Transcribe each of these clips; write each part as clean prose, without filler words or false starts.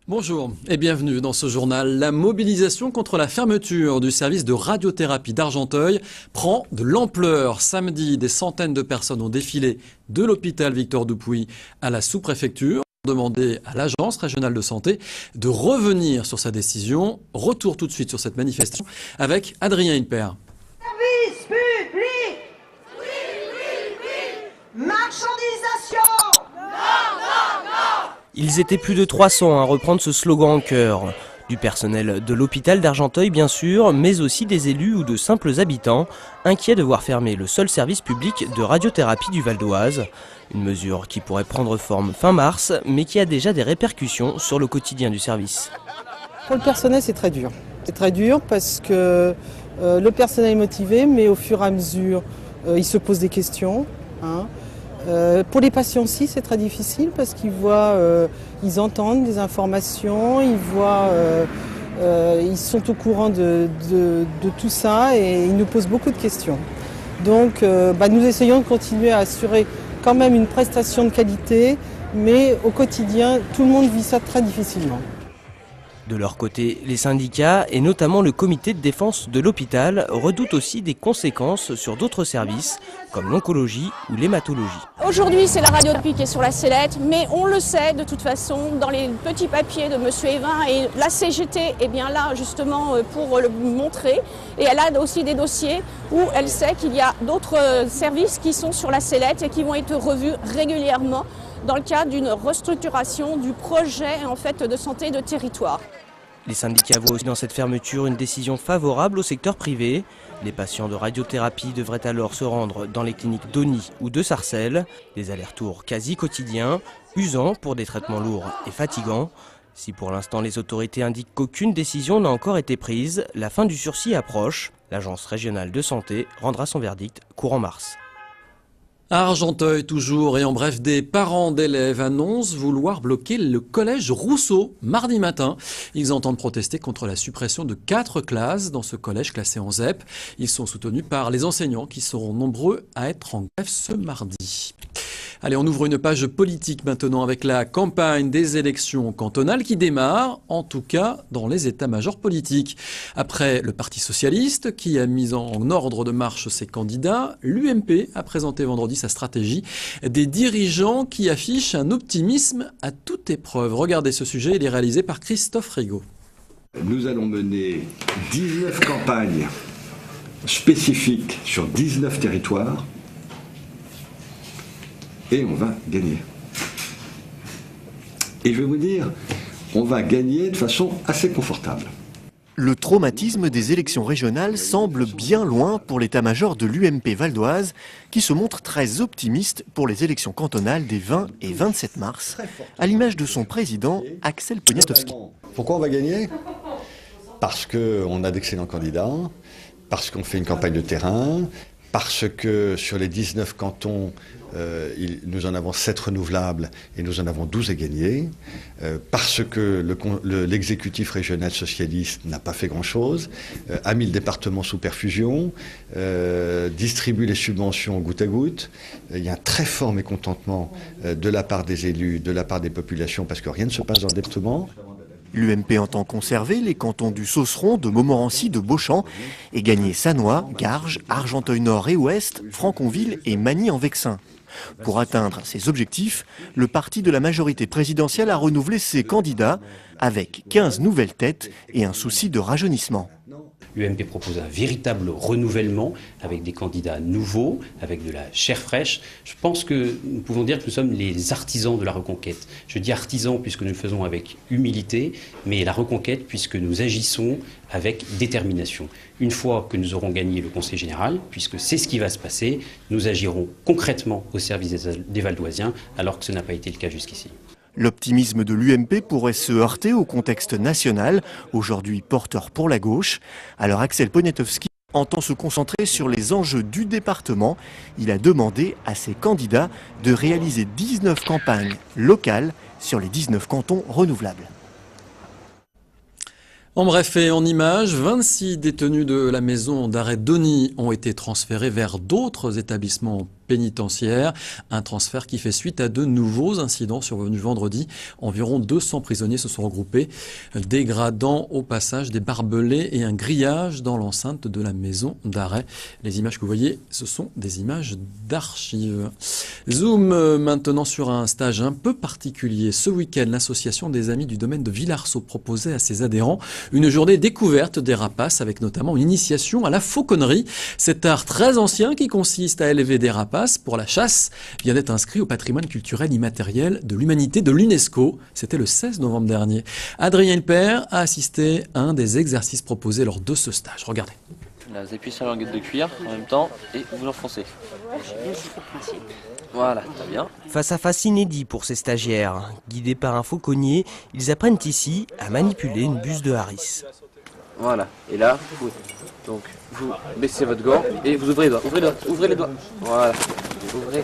Bonjour et bienvenue dans ce journal. La mobilisation contre la fermeture du service de radiothérapie d'Argenteuil prend de l'ampleur. Samedi, des centaines de personnes ont défilé de l'hôpital Victor Dupuy à la sous-préfecture pour demander à l'Agence régionale de santé de revenir sur sa décision. Retour tout de suite sur cette manifestation avec Adrien Hilpert. Service public. Oui. Marchandisation. Ils étaient plus de 300 à reprendre ce slogan en chœur. Du personnel de l'hôpital d'Argenteuil bien sûr, mais aussi des élus ou de simples habitants, inquiets de voir fermer le seul service public de radiothérapie du Val d'Oise. Une mesure qui pourrait prendre forme fin mars, mais qui a déjà des répercussions sur le quotidien du service. Pour le personnel, c'est très dur. C'est très dur parce que le personnel est motivé, mais au fur et à mesure, il se pose des questions. Pour les patients aussi, c'est très difficile parce qu'ils voient, ils entendent des informations, ils sont au courant de tout ça et ils nous posent beaucoup de questions. Donc nous essayons de continuer à assurer quand même une prestation de qualité, mais au quotidien, tout le monde vit ça très difficilement. De leur côté, les syndicats et notamment le comité de défense de l'hôpital redoutent aussi des conséquences sur d'autres services comme l'oncologie ou l'hématologie. Aujourd'hui, c'est la radiothérapie qui est sur la sellette, mais on le sait de toute façon dans les petits papiers de M. Evin et la CGT est bien là justement pour le montrer. Et elle a aussi des dossiers où elle sait qu'il y a d'autres services qui sont sur la sellette et qui vont être revus régulièrement dans le cadre d'une restructuration du projet en fait, de santé de territoire. Les syndicats voient aussi dans cette fermeture une décision favorable au secteur privé. Les patients de radiothérapie devraient alors se rendre dans les cliniques d'Ony ou de Sarcelles. Des allers-retours quasi quotidiens, usants pour des traitements lourds et fatigants. Si pour l'instant les autorités indiquent qu'aucune décision n'a encore été prise, la fin du sursis approche. L'Agence régionale de santé rendra son verdict courant mars. À Argenteuil toujours, et en bref, des parents d'élèves annoncent vouloir bloquer le collège Rousseau mardi matin. Ils entendent protester contre la suppression de 4 classes dans ce collège classé en ZEP. Ils sont soutenus par les enseignants qui seront nombreux à être en grève ce mardi. Allez, on ouvre une page politique maintenant avec la campagne des élections cantonales qui démarre, en tout cas dans les états-majors politiques. Après le Parti socialiste qui a mis en ordre de marche ses candidats, l'UMP a présenté vendredi sa stratégie des dirigeants qui affichent un optimisme à toute épreuve. Regardez ce sujet, il est réalisé par Christophe Rigaud. Nous allons mener 19 campagnes spécifiques sur 19 territoires. Et on va gagner. Et je vais vous dire, on va gagner de façon assez confortable. Le traumatisme des élections régionales semble bien loin pour l'état-major de l'UMP Val d'Oise, qui se montre très optimiste pour les élections cantonales des 20 et 27 mars, à l'image de son président, Axel Poniatowski. Pourquoi on va gagner ? Parce qu'on a d'excellents candidats, parce qu'on fait une campagne de terrain, parce que sur les 19 cantons, nous en avons 7 renouvelables et nous en avons 12 à gagner, parce que l'exécutif régional socialiste n'a pas fait grand-chose, a mis le département sous perfusion, distribue les subventions goutte à goutte. Il y a un très fort mécontentement de la part des élus, de la part des populations, parce que rien ne se passe dans le département. L'UMP entend conserver les cantons du Sauceron, de Montmorency, de Beauchamp et gagner Sannois, Garges, Argenteuil-Nord et Ouest, Franconville et Magny-en-Vexin. Pour atteindre ces objectifs, le parti de la majorité présidentielle a renouvelé ses candidats avec 15 nouvelles têtes et un souci de rajeunissement. L'UMP propose un véritable renouvellement avec des candidats nouveaux, avec de la chair fraîche. Je pense que nous pouvons dire que nous sommes les artisans de la reconquête. Je dis artisans puisque nous le faisons avec humilité, mais la reconquête puisque nous agissons avec détermination. Une fois que nous aurons gagné le Conseil général, puisque c'est ce qui va se passer, nous agirons concrètement au service des Valdoisiens, alors que ce n'a pas été le cas jusqu'ici. L'optimisme de l'UMP pourrait se heurter au contexte national, aujourd'hui porteur pour la gauche. Alors Axel Poniatowski entend se concentrer sur les enjeux du département. Il a demandé à ses candidats de réaliser 19 campagnes locales sur les 19 cantons renouvelables. En bref et en images, 26 détenus de la maison d'arrêt d'Ony ont été transférés vers d'autres établissements pénitentiaire. Un transfert qui fait suite à de nouveaux incidents survenus vendredi. Environ 200 prisonniers se sont regroupés, dégradant au passage des barbelés et un grillage dans l'enceinte de la maison d'arrêt. Les images que vous voyez, ce sont des images d'archives. Zoom maintenant sur un stage un peu particulier. Ce week-end, l'association des Amis du domaine de Villarceau proposait à ses adhérents une journée découverte des rapaces avec notamment une initiation à la fauconnerie. Cet art très ancien qui consiste à élever des rapaces pour la chasse vient d'être inscrit au patrimoine culturel immatériel de l'humanité de l'UNESCO. C'était le 16 novembre dernier. Adrien Hilpert a assisté à un des exercices proposés lors de ce stage. Regardez. Là, vous appuyez sur la languette de cuir en même temps et vous l'enfoncez. Voilà, très bien. Face à face inédit pour ces stagiaires. Guidés par un fauconnier, ils apprennent ici à manipuler une buse de Harris. Voilà, et là, donc vous baissez votre gant et vous ouvrez les doigts. Ouvrez les doigts. Voilà. Ouvrez.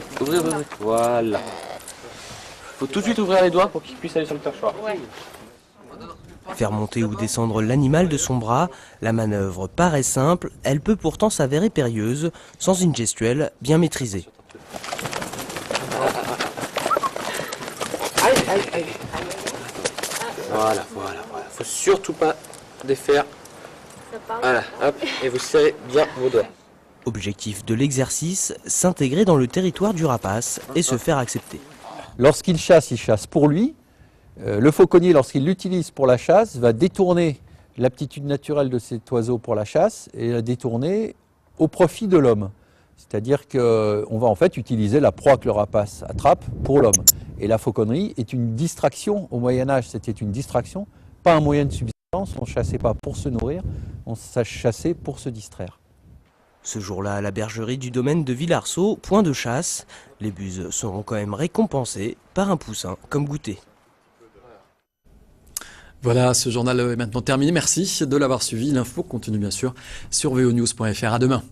Voilà. Faut tout de suite ouvrir les doigts pour qu'il puisse aller sur le perchoir. Ouais. Faire monter ou descendre l'animal de son bras, la manœuvre paraît simple, elle peut pourtant s'avérer périlleuse, sans une gestuelle bien maîtrisée. Aïe. Voilà. Faut surtout pas défaire. Voilà, hop, et vous serrez bien vos doigts. Objectif de l'exercice, s'intégrer dans le territoire du rapace et se faire accepter. Lorsqu'il chasse, il chasse pour lui. Le fauconnier, lorsqu'il l'utilise pour la chasse, va détourner l'aptitude naturelle de cet oiseau pour la chasse et la détourner au profit de l'homme. C'est-à-dire qu'on va en fait utiliser la proie que le rapace attrape pour l'homme. Et la fauconnerie est une distraction. Au Moyen-Âge, c'était une distraction, pas un moyen de subsistance. On ne chassait pas pour se nourrir, on chassait pour se distraire. Ce jour-là, à la bergerie du domaine de Villarceau, point de chasse. Les buses seront quand même récompensées par un poussin comme goûter. Voilà, ce journal est maintenant terminé. Merci de l'avoir suivi. L'info continue bien sûr sur vonews.fr. À demain.